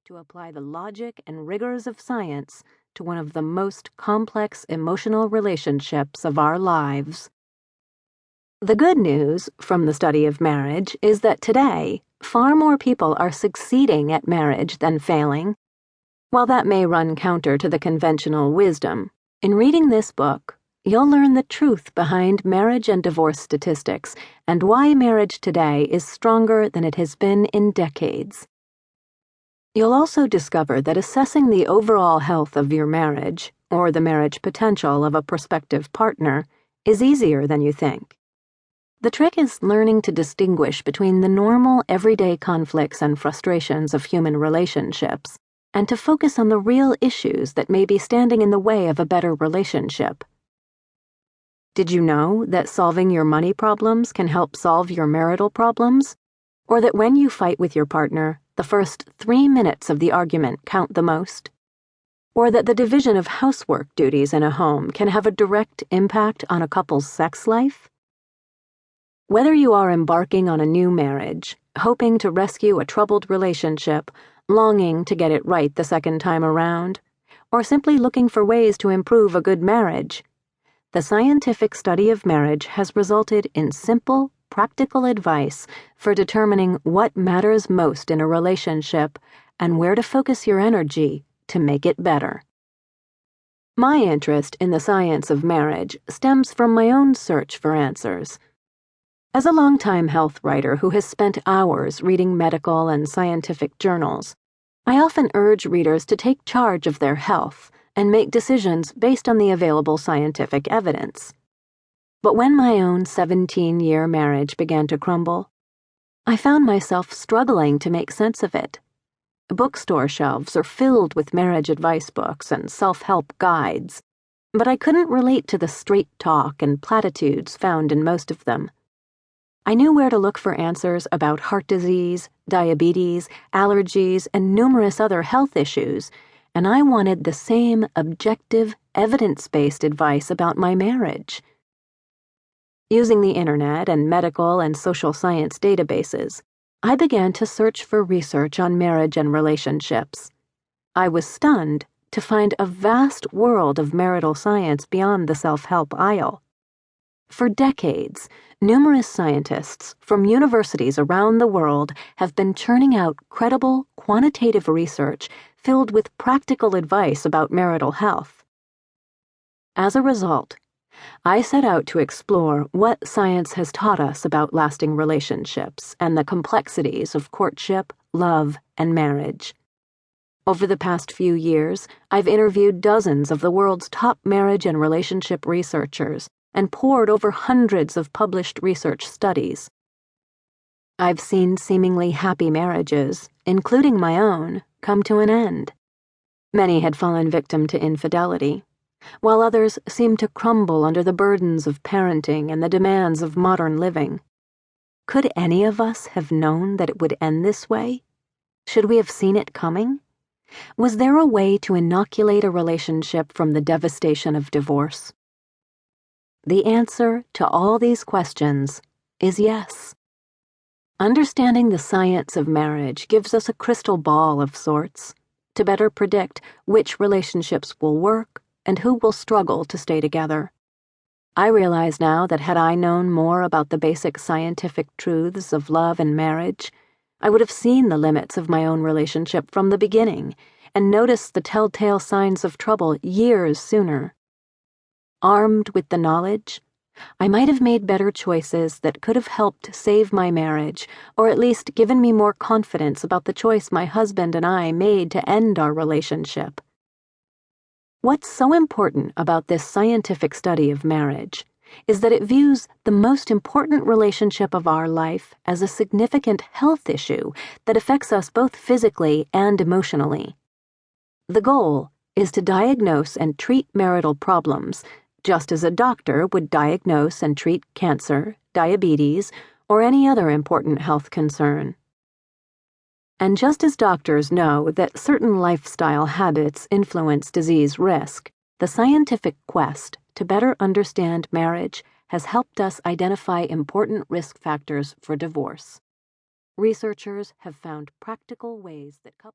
to apply the logic and rigors of science to one of the most complex emotional relationships of our lives. The good news from the study of marriage is that today, far more people are succeeding at marriage than failing. While that may run counter to the conventional wisdom, in reading this book, you'll learn the truth behind marriage and divorce statistics and why marriage today is stronger than it has been in decades. You'll also discover that assessing the overall health of your marriage, or the marriage potential of a prospective partner, is easier than you think. The trick is learning to distinguish between the normal, everyday conflicts and frustrations of human relationships, and to focus on the real issues that may be standing in the way of a better relationship. Did you know that solving your money problems can help solve your marital problems? Or that when you fight with your partner, the first 3 minutes of the argument count the most? Or that the division of housework duties in a home can have a direct impact on a couple's sex life? Whether you are embarking on a new marriage, hoping to rescue a troubled relationship, longing to get it right the second time around, or simply looking for ways to improve a good marriage, the scientific study of marriage has resulted in simple, practical advice for determining what matters most in a relationship and where to focus your energy to make it better. My interest in the science of marriage stems from my own search for answers. As a longtime health writer who has spent hours reading medical and scientific journals, I often urge readers to take charge of their health and make decisions based on the available scientific evidence. But when my own 17-year marriage began to crumble, I found myself struggling to make sense of it. Bookstore shelves are filled with marriage advice books and self-help guides, but I couldn't relate to the straight talk and platitudes found in most of them. I knew where to look for answers about heart disease, diabetes, allergies, and numerous other health issues, and I wanted the same objective, evidence-based advice about my marriage. Using the internet and medical and social science databases, I began to search for research on marriage and relationships. I was stunned to find a vast world of marital science beyond the self-help aisle. For decades, numerous scientists from universities around the world have been churning out credible, quantitative research filled with practical advice about marital health. As a result, I set out to explore what science has taught us about lasting relationships and the complexities of courtship, love, and marriage. Over the past few years, I've interviewed dozens of the world's top marriage and relationship researchers and pored over hundreds of published research studies. I've seen seemingly happy marriages, including my own, come to an end. Many had fallen victim to infidelity, while others seemed to crumble under the burdens of parenting and the demands of modern living. Could any of us have known that it would end this way? Should we have seen it coming? Was there a way to inoculate a relationship from the devastation of divorce? The answer to all these questions is yes. Understanding the science of marriage gives us a crystal ball of sorts to better predict which relationships will work and who will struggle to stay together. I realize now that had I known more about the basic scientific truths of love and marriage, I would have seen the limits of my own relationship from the beginning and noticed the telltale signs of trouble years sooner. Armed with the knowledge, I might have made better choices that could have helped save my marriage, or at least given me more confidence about the choice my husband and I made to end our relationship. What's so important about this scientific study of marriage is that it views the most important relationship of our life as a significant health issue that affects us both physically and emotionally. The goal is to diagnose and treat marital problems just as a doctor would diagnose and treat cancer, diabetes, or any other important health concern. And just as doctors know that certain lifestyle habits influence disease risk, the scientific quest to better understand marriage has helped us identify important risk factors for divorce. Researchers have found practical ways that couples